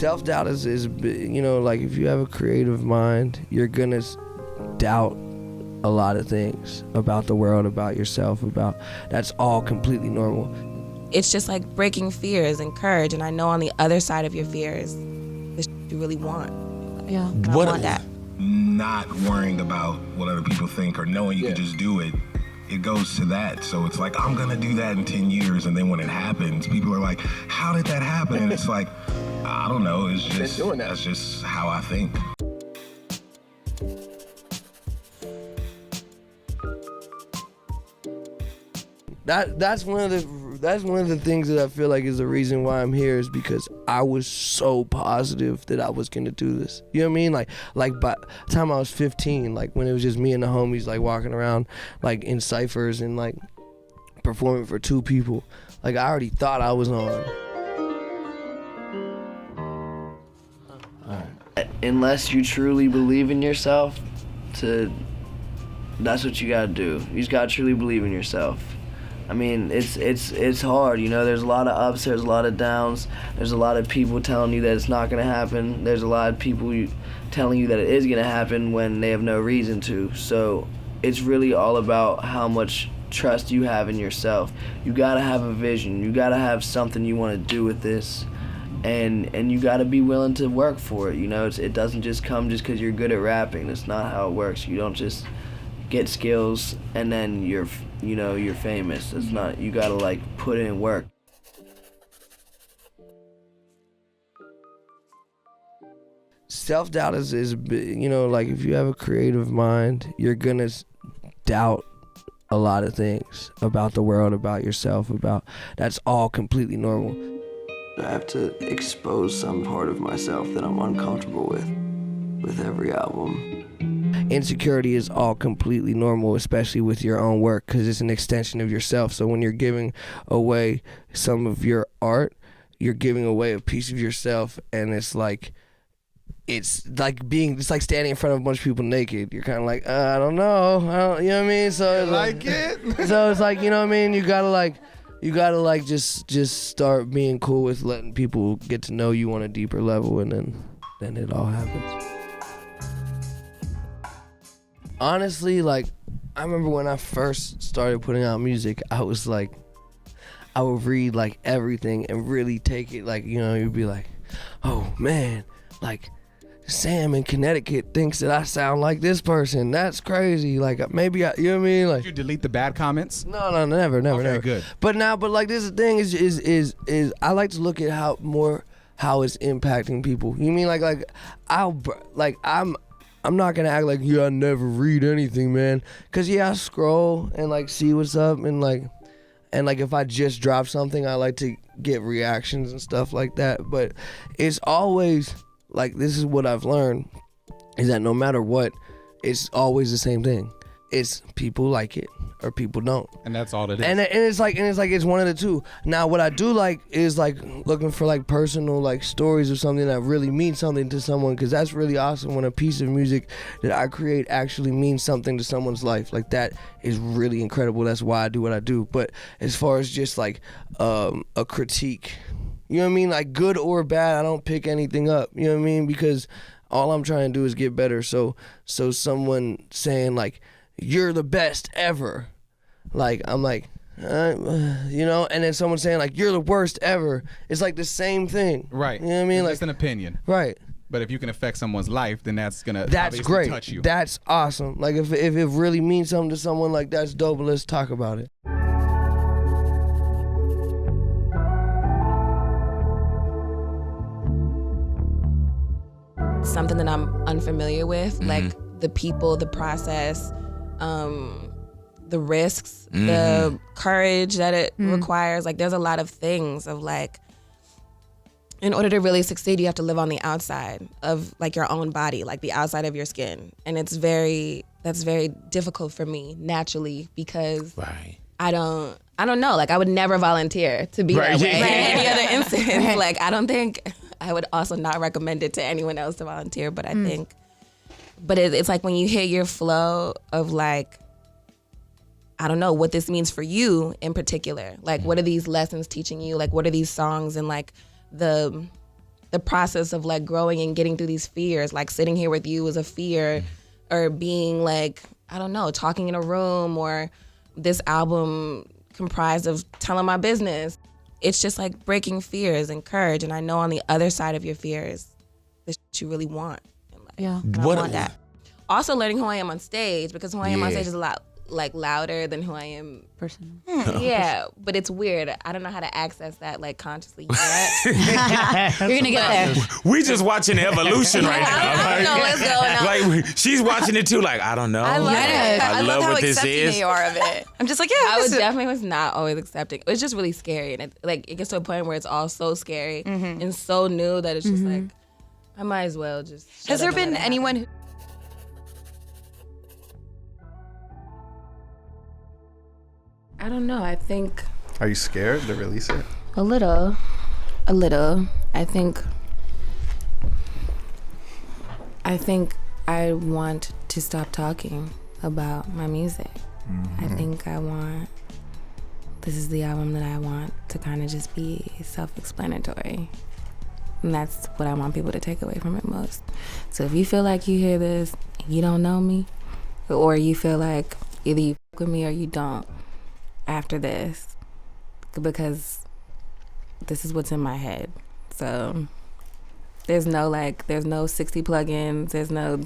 Self-doubt is, you know, like if you have a creative mind, you're gonna doubt a lot of things about the world, about yourself, that's all completely normal. It's just like breaking fears and courage, and I know on the other side of your fears, the you really want. Yeah. I want that. Not worrying about what other people think or knowing you can just do it, it goes to that. So it's like, I'm gonna do that in 10 years, and then when it happens, people are like, how did that happen? And it's like, I don't know, it's just, that's just how I think. That's one of the things that I feel like is the reason why I'm here, is because I was so positive that I was gonna do this. You know what I mean? Like by the time I was 15, like when it was just me and the homies like walking around like in ciphers and like performing for 2 people, like I already thought I was on. Unless you truly believe in yourself, that's what you gotta do. You just gotta truly believe in yourself. I mean, it's hard, you know. There's a lot of ups, there's a lot of downs. There's a lot of people telling you that it's not gonna happen. There's a lot of people telling you that it is gonna happen when they have no reason to. So it's really all about how much trust you have in yourself. You gotta have a vision. You gotta have something you wanna do with this. And you gotta be willing to work for it, you know. It doesn't just come just because you're good at rapping. That's not how it works. You don't just get skills and then you're famous. It's not. You gotta like put in work. Self-doubt is you know, like if you have a creative mind, you're gonna doubt a lot of things about the world, about yourself, that's all completely normal. I have to expose some part of myself that I'm uncomfortable with every album. Insecurity is all completely normal, especially with your own work, because it's an extension of yourself. So when you're giving away some of your art, you're giving away a piece of yourself, and it's like standing in front of a bunch of people naked. You're kind of like, I don't know, you know what I mean? So so it's like, you know what I mean? You gotta just start being cool with letting people get to know you on a deeper level, and then it all happens. Honestly, like, I remember when I first started putting out music, I was like, I would read like everything and really take it, like, you know, you'd be like, oh man, like Sam in Connecticut thinks that I sound like this person. That's crazy. Like maybe you know what I mean? Like, did you delete the bad comments? No, never. Okay, good. But like this is the thing is I like to look at how it's impacting people. You mean like I'm not gonna act like, yeah, I never read anything, man. Cause yeah, I scroll and like see what's up, and like if I just drop something, I like to get reactions and stuff like that. But it's always like, this is what I've learned, is that no matter what, it's always the same thing. It's people like it or people don't. And that's all it is. And it's one of the two. Now what I do like is like looking for like personal like stories of something that really means something to someone, because that's really awesome when a piece of music that I create actually means something to someone's life. Like that is really incredible. That's why I do what I do. But as far as just like a critique, you know what I mean? Like good or bad, I don't pick anything up. You know what I mean? Because all I'm trying to do is get better. So someone saying like, you're the best ever, like I'm like, you know, and then someone saying like, you're the worst ever, it's like the same thing. Right. You know what I mean? It's like, just an opinion. Right. But if you can affect someone's life, then that's great. touch you. That's awesome. Like if it really means something to someone, like that's dope, and let's talk about it. Something that I'm unfamiliar with, like the people, the process, the risks, the courage that it requires. Like there's a lot of things of like, in order to really succeed, you have to live on the outside of like your own body, like the outside of your skin. And that's very difficult for me naturally, because I don't know, like I would never volunteer to be that way in any other instance. Like I don't think, I would also not recommend it to anyone else to volunteer, but I think, but it's like when you hit your flow of like, I don't know what this means for you in particular. Like what are these lessons teaching you? Like what are these songs and like the the process of like growing and getting through these fears. Like sitting here with you was a fear, or being like, I don't know, talking in a room, or this album comprised of telling my business. It's just like breaking fears and courage. And I know on the other side of your fears, the shit you really want in life. Yeah. And I want that. Also learning who I am on stage, because who I am on stage is a lot like louder than who I am. Person. Yeah, but it's weird. I don't know how to access that like consciously yet. You're gonna get there. We just watching the evolution right now. I don't know what's going on. Like she's watching it too. Like I don't know. I love it. I love how what this accepting is. you are of it. I'm just like, yeah, I this is- definitely was not always accepting. It's just really scary, and it gets to a point where it's all so scary and so new that it's just like, I might as well just. Has there been anyone who I don't know. I think Are you scared to release it? a little. I think I want to stop talking about my music. I think this is the album that I want to kind of just be self-explanatory. And that's what I want people to take away from it most. So if you feel like you hear this, and you don't know me, or you feel like either you fuck with me or you don't after this, because this is what's in my head. So there's no 60 plugins, there's no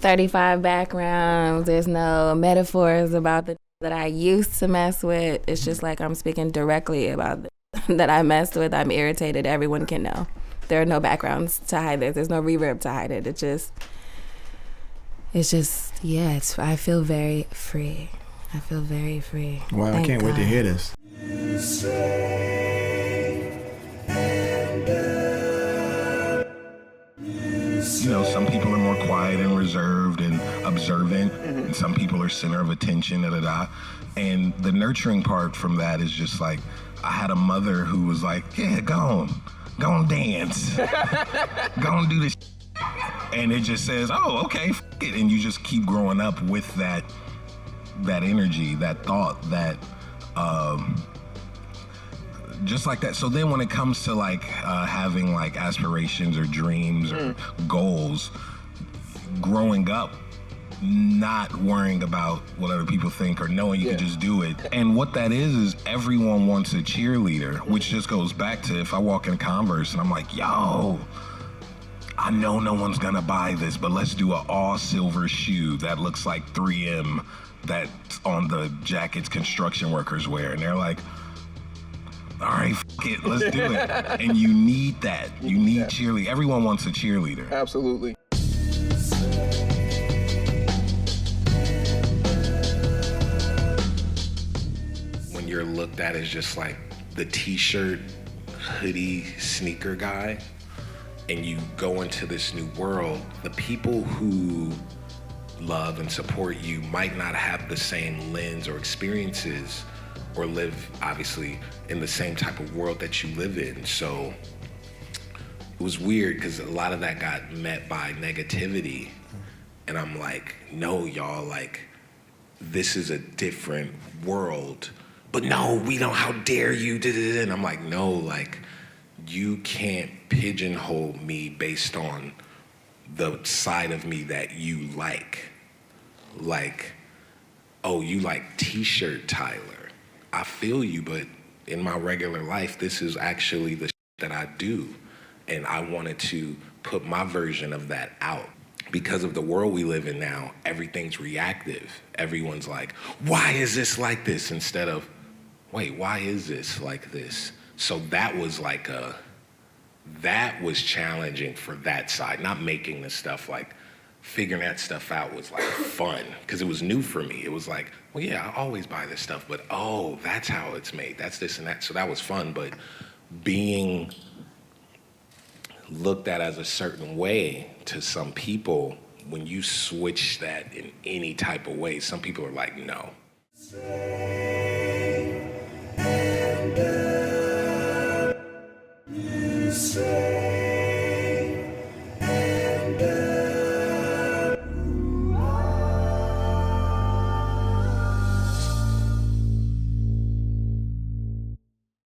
35 backgrounds, there's no metaphors about the that I used to mess with. It's just like I'm speaking directly about that I messed with. I'm irritated. Everyone can know. There are no backgrounds to hide it. There's no reverb to hide it. It's just, yeah, I feel very free. I feel very free. Wow, I Thank can't wait to God. hear this. You know, some people are more quiet and reserved and observant, and some people are center of attention, And the nurturing part from that is just like, I had a mother who was like, yeah, go on dance. Go on do this. And it just says, oh, okay, it. And you just keep growing up with that energy, that thought, that, just like that. So then when it comes to like having like aspirations or dreams or goals, growing up, not worrying about what other people think or knowing you can just do it. And what that is everyone wants a cheerleader, which just goes back to if I walk in Converse and I'm like, yo, I know no one's gonna buy this, but let's do an all silver shoe that looks like 3M that's on the jackets construction workers wear. And they're like, all right, it, let's do it. And you need that. You need cheerleader. Everyone wants a cheerleader. Absolutely. When you're looked at as just like the t-shirt, hoodie, sneaker guy, and you go into this new world, the people who love and support you might not have the same lens or experiences or live, obviously, in the same type of world that you live in. So it was weird because a lot of that got met by negativity. And I'm like, no, y'all, like, this is a different world. But no, we don't, how dare you, and I'm like, no, like, you can't pigeonhole me based on the side of me that you like. Like, oh, you like t-shirt Tyler. I feel you, but in my regular life, this is actually the that I do. And I wanted to put my version of that out. Because of the world we live in now, everything's reactive. Everyone's like, why is this like this? Instead of, wait, why is this like this? So that was like that was challenging for that side. Not making this stuff, like figuring that stuff out was like fun because it was new for me. It was like, well, yeah, I always buy this stuff, but oh, that's how it's made. That's this and that. So that was fun, but being looked at as a certain way to some people, when you switch that in any type of way, some people are like, no.